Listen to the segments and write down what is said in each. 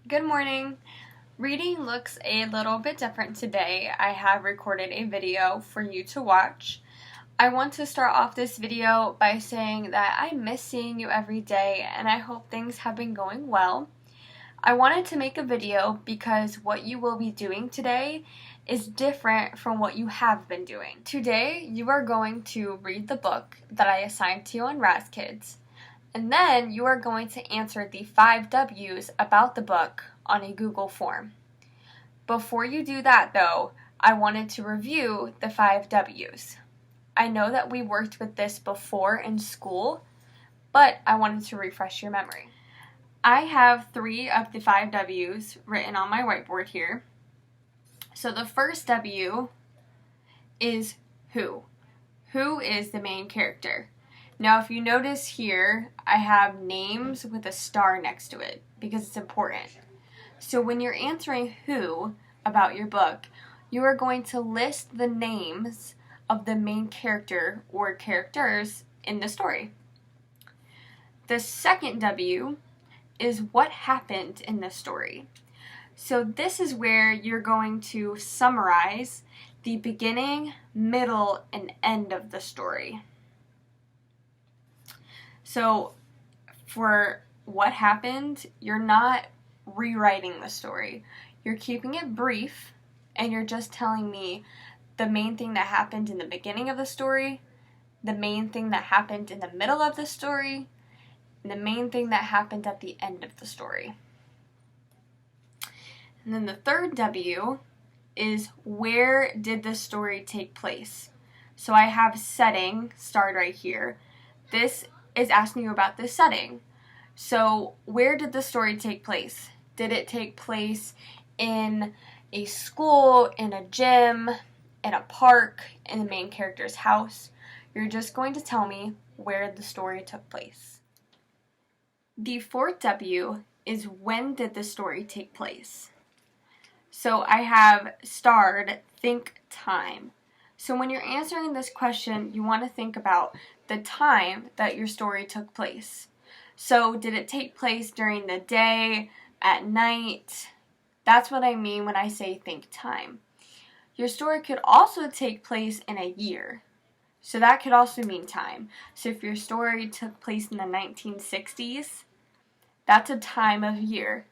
Good morning. Reading looks a little bit different today. I have recorded a video for you to watch. I want to start off this video by saying that I miss seeing you every day and I hope things have been going well. I wanted to make a video because what you will be doing today is different from what you have been doing. Today, you are going to read the book that I assigned to you on RazKids. And then you are going to answer the 5 W's about the book on a Google form. Before you do that though, I wanted to review the 5 W's. I know that we worked with this before in school, but I wanted to refresh your memory. I have 3 of the 5 W's written on my whiteboard here. So the first W is who. Who is the main character? Now, if you notice here, I have names with a star next to it because it's important. So when you're answering who about your book, you are going to list the names of the main character or characters in the story. The second W is what happened in the story. So this is where you're going to summarize the beginning, middle, and end of the story. So for what happened, you're not rewriting the story. You're keeping it brief, and you're just telling me the main thing that happened in the beginning of the story, the main thing that happened in the middle of the story, and the main thing that happened at the end of the story. And then the third W is where did the story take place? So I have setting starred right here. This is asking you about the setting. So where did the story take place? Did it take place in a school, in a gym, in a park, in the main character's house? You're just going to tell me where the story took place. The fourth W is when did the story take place? So I have starred, think time. So when you're answering this question, you want to think about the time that your story took place. So did it take place during the day, at night? That's what I mean when I say think time. Your story could also take place in a year. So that could also mean time. So if your story took place in the 1960s, that's a time of year.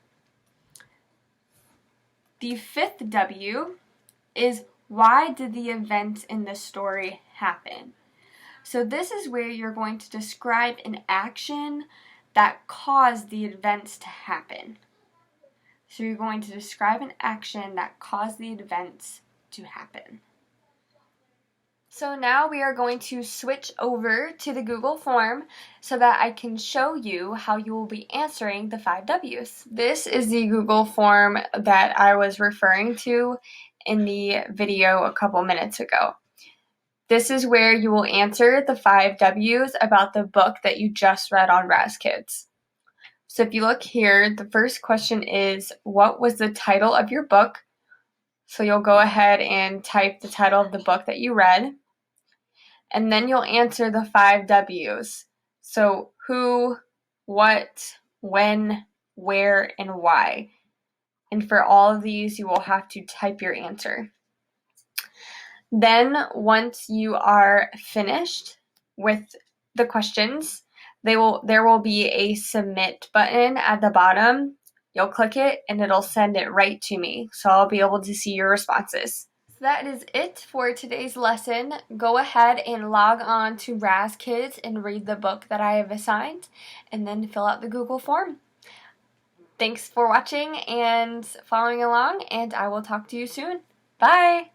The fifth W is why did the events in the story happen? So this is where you're going to describe an action that caused the events to happen. So you're going to describe an action that caused the events to happen. So now we are going to switch over to the Google form so that I can show you how you will be answering the 5 W's. This is the Google form that I was referring to in the video a couple minutes ago. This is where you will answer the 5 W's about the book that you just read on RazKids. So if you look here, the first question is, what was the title of your book? So you'll go ahead and type the title of the book that you read. And then you'll answer the 5 W's. So who, what, when, where, and why. And for all of these, you will have to type your answer. Then once you are finished with the questions, there will be a submit button at the bottom. You'll click it and it'll send it right to me, so I'll be able to see your responses. So that is it for today's lesson. Go ahead and log on to RazKids and read the book that I have assigned, and then fill out the Google form. Thanks for watching and following along, and I will talk to you soon. Bye!